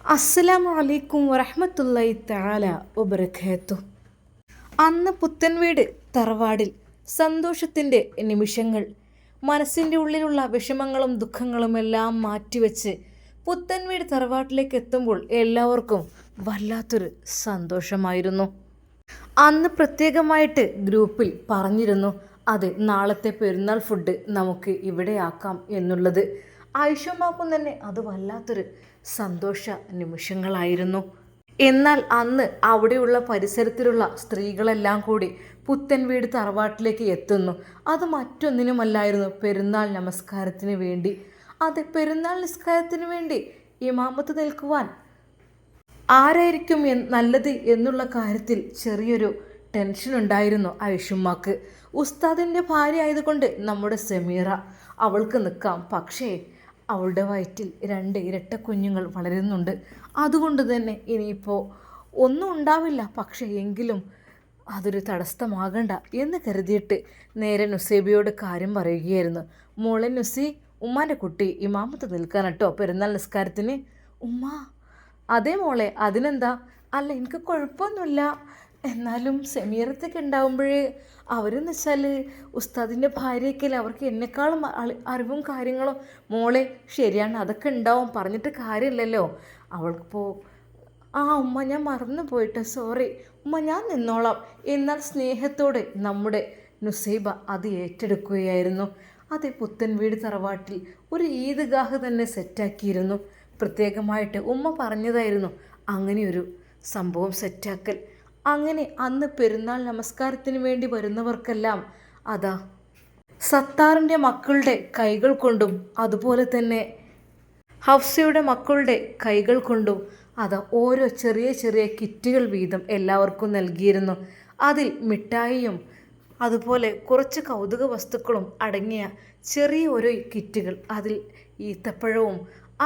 അസ്സലാമു അലൈക്കും വറഹ്മത്തുള്ളാഹി തആല വബറകാതുഹു. അന്ന് പുത്തൻവീട് തറവാടിൽ സന്തോഷത്തിൻ്റെ നിമിഷങ്ങൾ. മനസ്സിൻ്റെ ഉള്ളിലുള്ള വിഷമങ്ങളും ദുഃഖങ്ങളും എല്ലാം മാറ്റിവെച്ച് പുത്തൻവീട് തറവാട്ടിലേക്ക് എത്തുമ്പോൾ എല്ലാവർക്കും വല്ലാത്തൊരു സന്തോഷമായിരുന്നു. അന്ന് പ്രത്യേകമായിട്ട് ഗ്രൂപ്പിൽ പറഞ്ഞിരുന്നു, അതെ, നാളത്തെ പെരുന്നാൾ ഫുഡ് നമുക്ക് ഇവിടെ ആക്കാം എന്നുള്ളത്. ആയിഷമാക്കും തന്നെ അത് വല്ലാത്തൊരു സന്തോഷ നിമിഷങ്ങളായിരുന്നു. എന്നാൽ അന്ന് അവിടെയുള്ള പരിസരത്തിലുള്ള സ്ത്രീകളെല്ലാം കൂടി പുത്തൻവീട് തറവാട്ടിലേക്ക് എത്തുന്നു. അത് മറ്റൊന്നിനുമല്ലായിരുന്നു, പെരുന്നാൾ നമസ്കാരത്തിന് വേണ്ടി. അതെ, പെരുന്നാൾ നിസ്കാരത്തിന് വേണ്ടി ഇമാമത്ത് നിൽക്കുവാൻ ആരായിരിക്കും നല്ലത് എന്നുള്ള കാര്യത്തിൽ ചെറിയൊരു ടെൻഷൻ ഉണ്ടായിരുന്നു ആയിഷുമ്മാക്ക്. ഉസ്താദിൻ്റെ ഭാര്യ ആയതുകൊണ്ട് നമ്മുടെ സമീറ, അവൾക്ക് നിൽക്കാം. പക്ഷേ അവളുടെ വയറ്റിൽ 2 ഇരട്ട കുഞ്ഞുങ്ങൾ വളരുന്നുണ്ട്. അതുകൊണ്ട് തന്നെ ഇനിയിപ്പോൾ ഒന്നും ഉണ്ടാവില്ല. പക്ഷേ എങ്കിലും അതൊരു തടസ്സമാകണ്ട എന്ന് കരുതിയിട്ട് നേരെ നുസൈബയോട് കാര്യം പറയുകയായിരുന്നു. മോളെ നുസി, ഉമ്മാൻ്റെ കുട്ടി ഇമാമത്ത് നിൽക്കാൻ കേട്ടോ പെരുന്നാൾ നിസ്കാരത്തിന്. ഉമ്മ, അതേ മോളെ, അതിനെന്താ? അല്ല, എനിക്ക് കുഴപ്പമൊന്നുമില്ല. എന്നാലും സമീറത്തൊക്കെ ഉണ്ടാകുമ്പോഴേ അവരെന്ന് വെച്ചാൽ ഉസ്താദിൻ്റെ ഭാര്യയൊക്കെയല്ലേ, അവർക്ക് എന്നെക്കാളും അറിവും കാര്യങ്ങളും. മോളെ, ശരിയാണ്, അതൊക്കെ ഉണ്ടാവും, പറഞ്ഞിട്ട് കാര്യമില്ലല്ലോ. അവൾക്കിപ്പോൾ ഉമ്മ, ഞാൻ മറന്നു പോയിട്ട് സോറി ഉമ്മ, ഞാൻ നിന്നോളാം. എന്നാൽ സ്നേഹത്തോടെ നമ്മുടെ നുസൈബ അത് ഏറ്റെടുക്കുകയായിരുന്നു. അതേ, പുത്തൻവീട് തറവാട്ടിൽ ഒരു ഈദ്ഗാഹ് തന്നെ സെറ്റാക്കിയിരുന്നു. പ്രത്യേകമായിട്ട് ഉമ്മ പറഞ്ഞതായിരുന്നു അങ്ങനെയൊരു സംഭവം സെറ്റാക്കൽ. അങ്ങനെ അന്ന് പെരുന്നാൾ നമസ്കാരത്തിന് വേണ്ടി വരുന്നവർക്കെല്ലാം അതാ സത്താറിൻ്റെ മക്കളുടെ കൈകൾ കൊണ്ടും അതുപോലെ തന്നെ ഹഫ്സയുടെ മക്കളുടെ കൈകൾ കൊണ്ടും അതാ ഓരോ ചെറിയ ചെറിയ കിറ്റുകൾ വീതം എല്ലാവർക്കും നൽകിയിരുന്നു. അതിൽ മിഠായിയും അതുപോലെ കുറച്ച് കൗതുക വസ്തുക്കളും അടങ്ങിയ ചെറിയ ഓരോ കിറ്റുകൾ, അതിൽ ഈത്തപ്പഴവും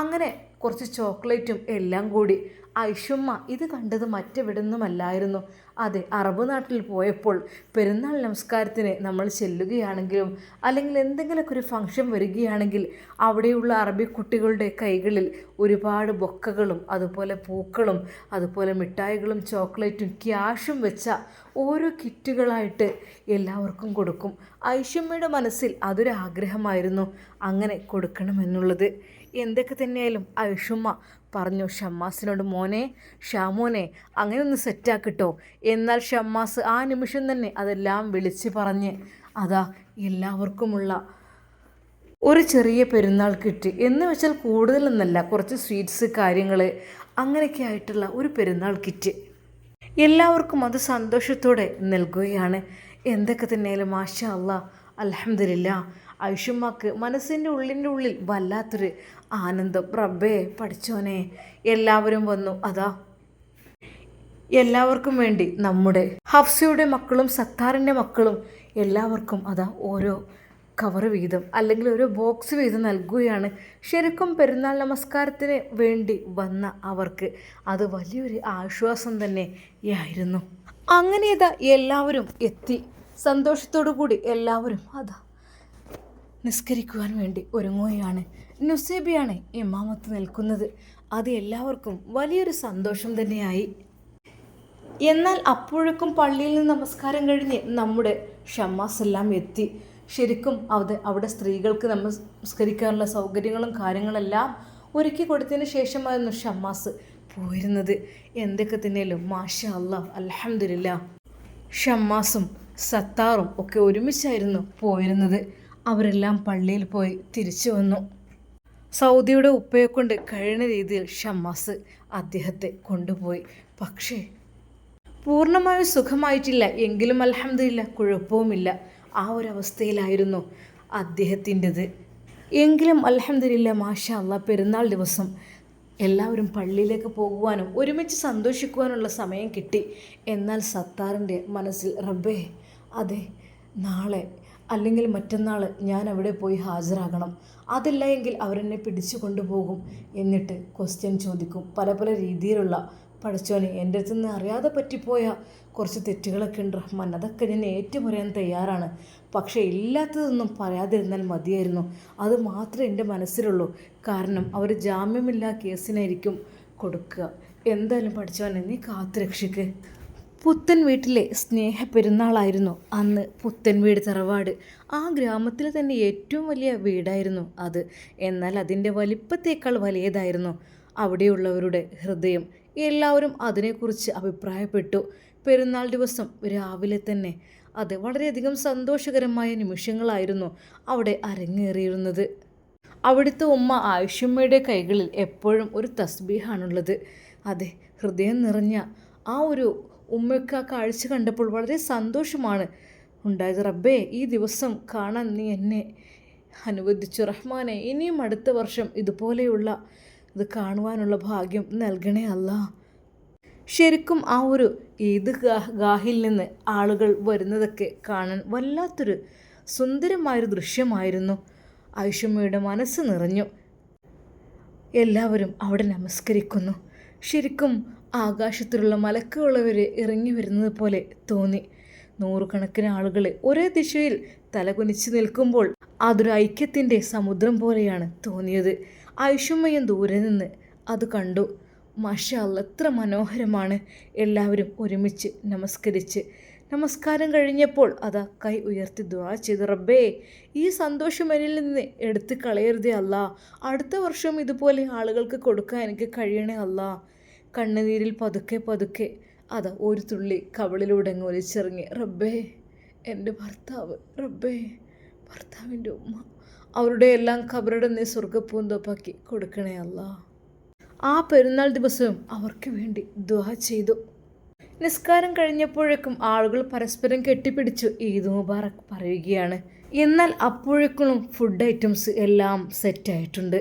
അങ്ങനെ കുറച്ച് ചോക്ലേറ്റും എല്ലാം കൂടി. ഐഷുമ്മ ഇത് കണ്ടത് മറ്റെവിടുന്നുമല്ലായിരുന്നു. അതെ, അറബ് നാട്ടിൽ പോയപ്പോൾ പെരുന്നാൾ നമസ്കാരത്തിന് നമ്മൾ ചെല്ലുകയാണെങ്കിലും അല്ലെങ്കിൽ എന്തെങ്കിലുമൊക്കെ ഒരു ഫംഗ്ഷൻ വരികയാണെങ്കിൽ അവിടെയുള്ള അറബി കുട്ടികളുടെ കൈകളിൽ ഒരുപാട് ബൊക്കകളും അതുപോലെ പൂക്കളും അതുപോലെ മിഠായികളും ചോക്ലേറ്റും ക്യാഷും വെച്ച ഓരോ കിറ്റുകളായിട്ട് എല്ലാവർക്കും കൊടുക്കും. ഐഷുമ്മയുടെ മനസ്സിൽ അതൊരാഗ്രഹമായിരുന്നു, അങ്ങനെ കൊടുക്കണമെന്നുള്ളത്. എന്തൊക്കെ തന്നെയായാലും ഐഷുമ്മ പറഞ്ഞു ഷമ്മാസിനോട്, മോനെ ഷാമോനെ, അങ്ങനെ ഒന്ന് സെറ്റാക്കിട്ടോ. എന്നാൽ ഷമ്മാസ് ആ നിമിഷം തന്നെ അതെല്ലാം വിളിച്ച് പറഞ്ഞ് അതാ എല്ലാവർക്കുമുള്ള ഒരു ചെറിയ പെരുന്നാൾ കിറ്റ് എന്ന് വെച്ചാൽ കൂടുതലൊന്നല്ല, കുറച്ച് സ്വീറ്റ്സ് കാര്യങ്ങൾ അങ്ങനെയൊക്കെ ആയിട്ടുള്ള ഒരു പെരുന്നാൾ കിറ്റ് എല്ലാവർക്കും അത് സന്തോഷത്തോടെ നൽകുകയാണ്. എന്തൊക്കെ തന്നെയായാലും മാഷാ അല്ലാ, അൽഹംദുലില്ലാ, ഐഷുമ്മക്ക് മനസ്സിൻ്റെ ഉള്ളിൽ വല്ലാത്തൊരു ആനന്ദം. റബ്ബേ പഠിച്ചോനെ, എല്ലാവരും വന്നു. അതാ എല്ലാവർക്കും വേണ്ടി നമ്മുടെ ഹഫ്സയുടെ മക്കളും സത്താറിൻ്റെ മക്കളും എല്ലാവർക്കും അതാ ഓരോ കവർ വീതം അല്ലെങ്കിൽ ഓരോ ബോക്സ് വീതം നൽകുകയാണ്. ശരിക്കും പെരുന്നാൾ നമസ്കാരത്തിന് വേണ്ടി വന്ന അവർക്ക് അത് വലിയൊരു ആശ്വാസം തന്നെയായിരുന്നു. അങ്ങനെ ഇതാ എല്ലാവരും എത്തി. സന്തോഷത്തോടു കൂടി എല്ലാവരും അതാ നിസ്കരിക്കുവാൻ വേണ്ടി ഒരുങ്ങുകയാണ്. നുസൈബയാണ് ഇമാമത്ത് നിൽക്കുന്നത്. അത് എല്ലാവർക്കും വലിയൊരു സന്തോഷം തന്നെയായി. എന്നാൽ അപ്പോഴേക്കും പള്ളിയിൽ നിന്ന് നമസ്കാരം കഴിഞ്ഞ് നമ്മുടെ ഷമ്മാസ് എല്ലാം എത്തി. ശരിക്കും അവിടെ സ്ത്രീകൾക്ക് നമസ്കരിക്കാനുള്ള സൗകര്യങ്ങളും കാര്യങ്ങളെല്ലാം ഒരുക്കി കൊടുത്തതിന് ശേഷമായിരുന്നു ഷമ്മാസ് പോയിരുന്നത്. എന്തൊക്കെ തന്നെയല്ലോ മാഷാ അല്ലാ, അൽഹംദുലില്ലാ, ഷമ്മാസും സത്താറും ഒക്കെ ഒരുമിച്ചായിരുന്നു പോയിരുന്നത്. അവരെല്ലാം പള്ളിയിൽ പോയി തിരിച്ചു വന്നു. സൗദിയുടെ ഉപ്പയെ കൊണ്ട് കഴിയുന്ന രീതിയിൽ ഷമ്മാസ് അദ്ദേഹത്തെ കൊണ്ടുപോയി. പക്ഷേ പൂർണ്ണമായും സുഖമായിട്ടില്ല. എങ്കിലും അൽഹംദുലില്ലാ, കുഴപ്പവുമില്ല. ആ ഒരവസ്ഥയിലായിരുന്നു അദ്ദേഹത്തിൻ്റെത്. എങ്കിലും അൽഹംദുലില്ലാ, മാഷാ അല്ലാ, പെരുന്നാൾ ദിവസം എല്ലാവരും പള്ളിയിലേക്ക് പോകുവാനും ഒരുമിച്ച് സന്തോഷിക്കുവാനുള്ള സമയം കിട്ടി. എന്നാൽ സത്താറിൻ്റെ മനസ്സിൽ, റബ്ബേ, അതെ, നാളെ അല്ലെങ്കിൽ മറ്റന്നാൾ ഞാൻ അവിടെ പോയി ഹാജരാകണം. അതില്ല എങ്കിൽ അവരെന്നെ പിടിച്ചു കൊണ്ടുപോകും, എന്നിട്ട് ക്വസ്റ്റ്യൻ ചോദിക്കും, പല പല രീതിയിലുള്ള. പഠിച്ചോനെ, എൻ്റെ അടുത്ത് നിന്ന് അറിയാതെ പറ്റിപ്പോയ കുറച്ച് തെറ്റുകളൊക്കെ ഉണ്ട് റഹ്മാൻ, അതൊക്കെ ഞാൻ ഏറ്റുപറയാൻ തയ്യാറാണ്. പക്ഷേ ഇല്ലാത്തതൊന്നും പറയാതിരുന്നാൽ മതിയായിരുന്നു. അത് മാത്രമേ എൻ്റെ മനസ്സിലുള്ളൂ. കാരണം അവർ ജാമ്യമില്ലാ കേസിനായിരിക്കും കൊടുക്കുക. എന്തായാലും പഠിച്ചവനെ നീ കാത്തുരക്ഷിക്ക്. പുത്തൻ വീട്ടിലെ സ്നേഹ പെരുന്നാളായിരുന്നു അന്ന്. പുത്തൻ വീട് തറവാട് ആ ഗ്രാമത്തിലെ തന്നെ ഏറ്റവും വലിയ വീടായിരുന്നു അത്. എന്നാൽ അതിൻ്റെ വലിപ്പത്തേക്കാൾ വലിയതായിരുന്നു അവിടെയുള്ളവരുടെ ഹൃദയം. എല്ലാവരും അതിനെക്കുറിച്ച് അഭിപ്രായപ്പെട്ടു. പെരുന്നാൾ ദിവസം രാവിലെ തന്നെ അത് വളരെയധികം സന്തോഷകരമായ നിമിഷങ്ങളായിരുന്നു അവിടെ അരങ്ങേറിയിരുന്നത്. അവിടുത്തെ ഉമ്മ ആയിഷമ്മയുടെ കൈകളിൽ എപ്പോഴും ഒരു തസ്ബീഹാണുള്ളത്. അതെ, ഹൃദയം നിറഞ്ഞ ആ ഒരു ഉമ്മയ്ക്ക് ആ കാഴ്ച കണ്ടപ്പോൾ വളരെ സന്തോഷമാണ് ഉണ്ടായത്. റബ്ബേ, ഈ ദിവസം കാണാൻ നീ എന്നെ അനുവദിച്ചു. റഹ്മാനെ, ഇനിയും അടുത്ത വർഷം ഇതുപോലെയുള്ള ഇത് കാണുവാനുള്ള ഭാഗ്യം നൽകണേ അല്ലാ. ശരിക്കും ആ ഒരു ഈദ് ഗാഹിൽ നിന്ന് ആളുകൾ വരുന്നതൊക്കെ കാണാൻ വല്ലാത്തൊരു സുന്ദരമായൊരു ദൃശ്യമായിരുന്നു. ആയിഷമ്മയുടെ മനസ്സ് നിറഞ്ഞു. എല്ലാവരും അവിടെ നമസ്കരിക്കുന്നു. ശരിക്കും ആകാശത്തിലുള്ള മലക്കുള്ളവർ ഇറങ്ങി വരുന്നത് പോലെ തോന്നി. നൂറുകണക്കിന് ആളുകൾ ഒരേ ദിശയിൽ തലകുനിച്ച് നിൽക്കുമ്പോൾ അതൊരു ഐക്യത്തിൻ്റെ സമുദ്രം പോലെയാണ് തോന്നിയത്. ആയിഷമ്മയും ദൂരെ നിന്ന് അത് കണ്ടു. മാഷാ അല്ലാ, എത്ര മനോഹരമാണ്. എല്ലാവരും ഒരുമിച്ച് നമസ്കരിച്ച് നമസ്കാരം കഴിഞ്ഞപ്പോൾ അതാ കൈ ഉയർത്തി ദുആ ചെയ്തു. റബ്ബേ, ഈ സന്തോഷം എന്നിൽ നിന്ന് എടുത്ത് കളയരുതേ അല്ലാ. അടുത്ത വർഷം ഇതുപോലെ ആളുകൾക്ക് കൊടുക്കാൻ എനിക്ക് കഴിയണേ അല്ലാ. കണ്ണുനീരിൽ പതുക്കെ പതുക്കെ അതാ ഒരു തുള്ളി കവിളിലൂടെ അങ്ങ് ഒലിച്ചിറങ്ങി. റബ്ബേ, എൻ്റെ ഭർത്താവ്, റബ്ബേ, ഭർത്താവിൻ്റെ ഉമ്മ, അവരുടെ എല്ലാം ഖബറുടെ നീ സ്വർഗ്ഗപ്പൂന്തോപ്പാക്കി കൊടുക്കണേ അല്ലാ. ആ പെരുന്നാൾ ദിവസവും അവർക്ക് വേണ്ടി ദുആ ചെയ്തു. നിസ്കാരം കഴിഞ്ഞപ്പോഴേക്കും ആളുകൾ പരസ്പരം കെട്ടിപ്പിടിച്ചു ഈദ് മുബാറക് പറയുകയാണ്. എന്നാൽ അപ്പോഴേക്കും ഫുഡ് ഐറ്റംസ് എല്ലാം സെറ്റായിട്ടുണ്ട്.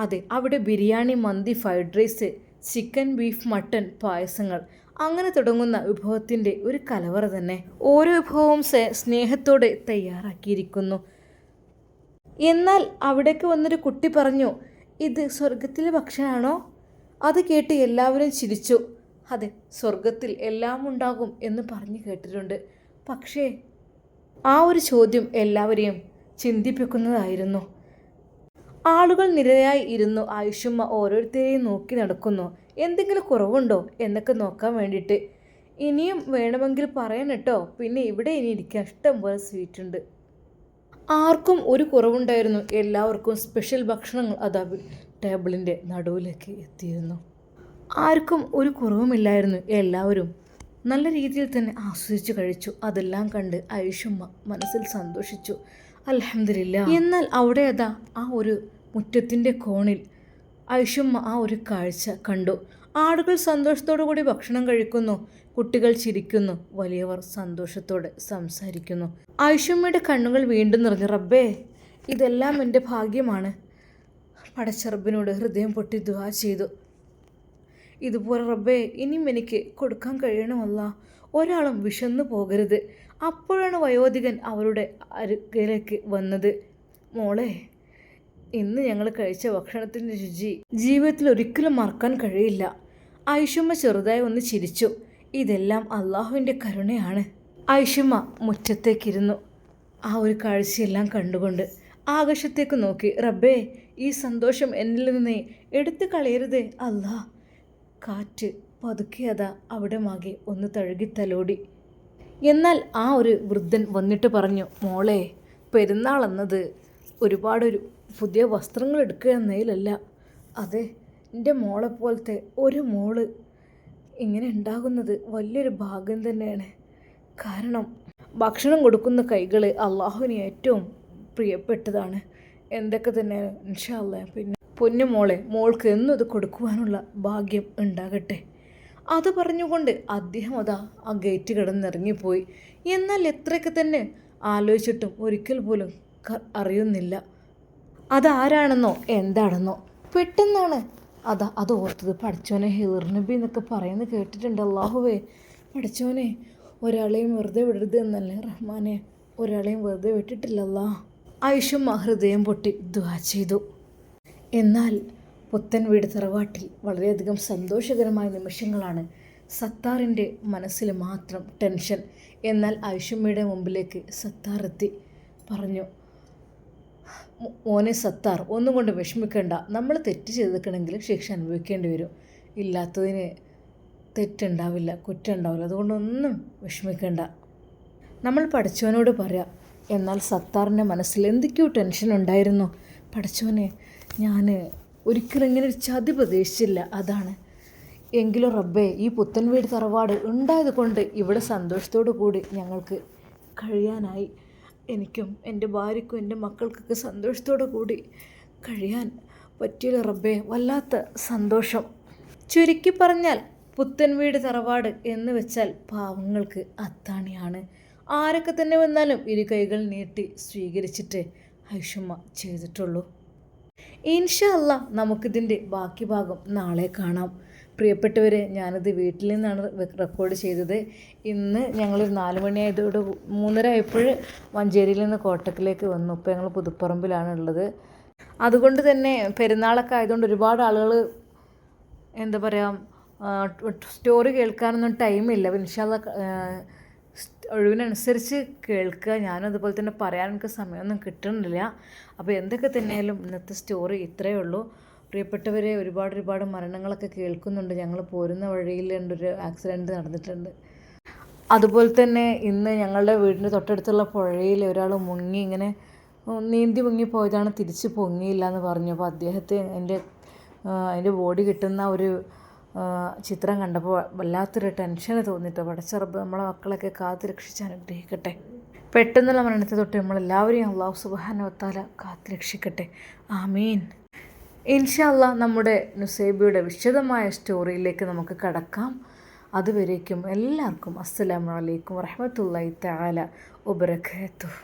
അതെ, അവിടെ ബിരിയാണി, മന്തി, fried rice, chicken, beef, mutton, പായസങ്ങൾ, അങ്ങനെ തുടങ്ങുന്ന വിഭവത്തിൻ്റെ ഒരു കലവറ തന്നെ. ഓരോ വിഭവവും സ്നേഹത്തോടെ തയ്യാറാക്കിയിരിക്കുന്നു. എന്നാൽ അവിടേക്ക് വന്നൊരു കുട്ടി പറഞ്ഞു, ഇത് സ്വർഗത്തിലെ ഭക്ഷണമാണോ? അത് കേട്ട് എല്ലാവരും ചിരിച്ചു. അതെ, സ്വർഗത്തിൽ എല്ലാം ഉണ്ടാകും എന്ന് പറഞ്ഞു കേട്ടിട്ടുണ്ട്. പക്ഷേ ആ ഒരു ചോദ്യം എല്ലാവരെയും ചിന്തിപ്പിക്കുന്നതായിരുന്നു. ആളുകൾ നിരയായി ഇരുന്നു. ആയിഷമ്മ ഓരോരുത്തരെയും നോക്കി നടക്കുന്നു. എന്തെങ്കിലും കുറവുണ്ടോ എന്നൊക്കെ നോക്കാൻ വേണ്ടിയിട്ട്. ഇനിയും വേണമെങ്കിൽ പറയണം കേട്ടോ, പിന്നെ ഇവിടെ ഇനി ഇരിക്കാൻ ഇഷ്ടം പോലെ സ്വീറ്റുണ്ട്. ആർക്കും ഒരു കുറവുണ്ടായിരുന്നു. എല്ലാവർക്കും സ്പെഷ്യൽ ഭക്ഷണങ്ങൾ അതാ ടേബിളിൻ്റെ നടുവിലേക്ക് എത്തിയിരുന്നു. ആർക്കും ഒരു കുറവുമില്ലായിരുന്നു. എല്ലാവരും നല്ല രീതിയിൽ തന്നെ ആസ്വദിച്ച് കഴിച്ചു. അതെല്ലാം കണ്ട് ആയിഷമ്മ മനസ്സിൽ സന്തോഷിച്ചു. അൽഹംദുലില്ലാ. എന്നാൽ അവിടെ അതാ ആ ഒരു മുറ്റത്തിൻ്റെ കോണിൽ ആയിഷമ്മ ആ ഒരു കാഴ്ച കണ്ടു. ആളുകൾ സന്തോഷത്തോടു കൂടി ഭക്ഷണം കഴിക്കുന്നു. കുട്ടികൾ ചിരിക്കുന്നു. വലിയവർ സന്തോഷത്തോടെ സംസാരിക്കുന്നു. ആയിഷമ്മയുടെ കണ്ണുകൾ വീണ്ടും നിറഞ്ഞു. റബ്ബേ, ഇതെല്ലാം എൻ്റെ ഭാഗ്യമാണ്. പടച്ച റബ്ബിനോട് ഹൃദയം പൊട്ടി ദുആ ചെയ്തു. ഇതുപോലെ റബ്ബേ, ഇനിയും എനിക്ക് കൊടുക്കാൻ കഴിയണമല്ല. ഒരാളും വിശന്നു പോകരുത്. അപ്പോഴാണ് വയോധികൻ അവരുടെ അരികിലേക്ക് വന്നത്. മോളെ, ഇന്ന് ഞങ്ങൾ കഴിച്ച ഭക്ഷണത്തിൻ്റെ രുചി ജീവിതത്തിൽ ഒരിക്കലും മറക്കാൻ കഴിയില്ല. ആയിഷമ്മ ചെറുതായി ഒന്ന് ചിരിച്ചു. ഇതെല്ലാം അള്ളാഹുവിൻ്റെ കരുണയാണ്. ആയിഷമ്മ മുറ്റത്തേക്കിരുന്നു. ആ ഒരു കാഴ്ചയെല്ലാം കണ്ടുകൊണ്ട് ആകാശത്തേക്ക് നോക്കി. റബ്ബേ, ഈ സന്തോഷം എന്നിൽ നിന്ന് എടുത്തു കളയരുതേ അല്ലാ. കാറ്റ് പതുക്കെ അതാ അവിടെ മാകെ ഒന്ന് തഴുകി തലോടി. എന്നാൽ ആ ഒരു വൃദ്ധൻ വന്നിട്ട് പറഞ്ഞു, മോളെ, പെരുന്നാൾ എന്നത് ഒരുപാടൊരു പുതിയ വസ്ത്രങ്ങൾ എടുക്കുക എന്നതിലല്ല. അതെ, എൻ്റെ മോളെപ്പോലത്തെ ഒരു മോള് ഇങ്ങനെ ഉണ്ടാകുന്നത് വലിയൊരു ഭാഗ്യം തന്നെയാണ്. കാരണം ഭക്ഷണം കൊടുക്കുന്ന കൈകൾ അള്ളാഹുവിന് ഏറ്റവും പ്രിയപ്പെട്ടതാണ്. എന്തൊക്കെ തന്നെ ഇൻഷാ അല്ലാഹ്. പിന്നെ പൊന്നുമോളെ, മോൾക്ക് എന്നും ഇത് കൊടുക്കുവാനുള്ള ഭാഗ്യം ഉണ്ടാകട്ടെ. അത് പറഞ്ഞുകൊണ്ട് അദ്ദേഹം അതാ ആ ഗേറ്റ് കിടന്നിറങ്ങിപ്പോയി. എന്നാൽ എത്രയൊക്കെ തന്നെ ആലോചിച്ചിട്ടും ഒരിക്കൽ പോലും അറിയുന്നില്ല അതാരാണെന്നോ എന്താണെന്നോ. പെട്ടെന്നാണ് അത് ഓർത്തത്. പഠിച്ചോനെ, ഹിർ നബി എന്നൊക്കെ പറയുന്നത് കേട്ടിട്ടുണ്ട്. അല്ലാഹുവേ, പഠിച്ചോനെ, ഒരാളെയും വെറുതെ വിടരുത് എന്നല്ലേ റഹ്മാനെ, ഒരാളെയും വെറുതെ വിട്ടിട്ടില്ലല്ലാ. ആയിഷമ്മ ഹൃദയം പൊട്ടി ദുആ ചെയ്തു. എന്നാൽ പുത്തൻ വീട് തറവാട്ടിൽ വളരെയധികം സന്തോഷകരമായ നിമിഷങ്ങളാണ്. സത്താറിൻ്റെ മനസ്സിൽ മാത്രം ടെൻഷൻ. എന്നാൽ ആയിഷമ്മയുടെ മുമ്പിലേക്ക് സത്താർ എത്തി പറഞ്ഞു, മോനെ സത്താർ, ഒന്നും കൊണ്ട് വിഷമിക്കേണ്ട. നമ്മൾ തെറ്റ് ചെയ്തിരിക്കണമെങ്കിൽ ശിക്ഷ അനുഭവിക്കേണ്ടി വരും. ഇല്ലാത്തതിന് തെറ്റുണ്ടാവില്ല, കുറ്റം ഉണ്ടാവില്ല. അതുകൊണ്ടൊന്നും വിഷമിക്കേണ്ട. നമ്മൾ പഠിച്ചവനോട് പറയാം. എന്നാൽ സത്താറിൻ്റെ മനസ്സിൽ എന്തൊക്കെയോ ടെൻഷൻ ഉണ്ടായിരുന്നു. പഠിച്ചവനെ, ഞാൻ ഒരിക്കലും ഇങ്ങനെ ഒരു ചതി പ്രതീക്ഷിച്ചില്ല, അതാണ്. എങ്കിലും റബ്ബേ, ഈ പുത്തൻ വീട് തറവാട് ഉണ്ടായത് കൊണ്ട് ഇവിടെ സന്തോഷത്തോടു കൂടി ഞങ്ങൾക്ക് കഴിയാനായി. എനിക്കും എൻ്റെ ഭാര്യയ്ക്കും എൻ്റെ മക്കൾക്കൊക്കെ സന്തോഷത്തോടു കൂടി കഴിയാൻ പറ്റിയ റബ്ബേ, വല്ലാത്ത സന്തോഷം. ചുരുക്കി പറഞ്ഞാൽ പുത്തൻ വീട് തറവാട് എന്ന് വെച്ചാൽ പാവങ്ങൾക്ക് അത്താണിയാണ്. ആരൊക്കെ തന്നെ വന്നാലും ഇരു കൈകൾ നീട്ടി സ്വീകരിച്ചിട്ട് ഐഷുമ്മ ചെയ്തിട്ടുള്ളൂ. ഇൻഷാ അല്ലാ നമുക്കിതിൻ്റെ ബാക്കി ഭാഗം നാളെ കാണാം. പ്രിയപ്പെട്ടവരെ, ഞാനിത് വീട്ടിൽ നിന്നാണ് റെക്കോർഡ് ചെയ്തത്. ഇന്ന് ഞങ്ങളൊരു 4 മണിയായതോട് 3:30 ആയപ്പോൾ മഞ്ചേരിയിൽ നിന്ന് കോട്ടക്കിലേക്ക് വന്നു. ഇപ്പോൾ ഞങ്ങൾ പുതുപ്പറമ്പിലാണ് ഉള്ളത്. അതുകൊണ്ട് തന്നെ പെരുന്നാളൊക്കെ ആയതുകൊണ്ട് ഒരുപാട് ആളുകൾ എന്താ പറയുക, സ്റ്റോറി കേൾക്കാനൊന്നും ടൈമില്ല. ഇൻഷാ അല്ലാ ഒഴിവിനനുസരിച്ച് കേൾക്കുക. ഞാനും അതുപോലെ തന്നെ പറയാൻ എനിക്ക് സമയമൊന്നും കിട്ടുന്നില്ല. അപ്പോൾ എന്തൊക്കെ തന്നെയായാലും ഇന്നത്തെ സ്റ്റോറി ഇത്രയേ ഉള്ളൂ. പ്രിയപ്പെട്ടവരെ, ഒരുപാട് മരണങ്ങളൊക്കെ കേൾക്കുന്നുണ്ട്. ഞങ്ങൾ പോരുന്ന വഴിയിൽ ഒരു ആക്സിഡൻറ്റ് നടന്നിട്ടുണ്ട്. അതുപോലെ തന്നെ ഇന്ന് ഞങ്ങളുടെ വീടിൻ്റെ തൊട്ടടുത്തുള്ള പുഴയിൽ ഒരാൾ മുങ്ങി, ഇങ്ങനെ നീന്തി മുങ്ങിപ്പോയതാണ്, തിരിച്ച് പൊങ്ങിയില്ല എന്ന് പറഞ്ഞു. അപ്പോൾ അദ്ദേഹത്തെ അതിൻ്റെ ബോഡി കിട്ടുന്ന ഒരു ചിത്രം കണ്ടപ്പോൾ വല്ലാത്തൊരു ടെൻഷന് തോന്നിയിട്ട്, പടച്ച റബ്ബ് നമ്മളെ മക്കളൊക്കെ കാത്ത് രക്ഷിച്ച് അനുഗ്രഹിക്കട്ടെ. പെട്ടെന്നുള്ള മരണത്തെ തൊട്ട് നമ്മളെല്ലാവരെയും അല്ലാഹു സുബ്ഹാനഹു വ തആല കാത്ത് രക്ഷിക്കട്ടെ. ആമീൻ. ഇൻഷാ അല്ലാ നമ്മുടെ നുസൈബയുടെ വിശദമായ സ്റ്റോറിയിലേക്ക് നമുക്ക് കടക്കാം. അതുവരേക്കും എല്ലാവർക്കും അസ്സലാമു അലൈക്കും വറഹ്മത്തുള്ളാഹി തആല വബറകാതുഹു.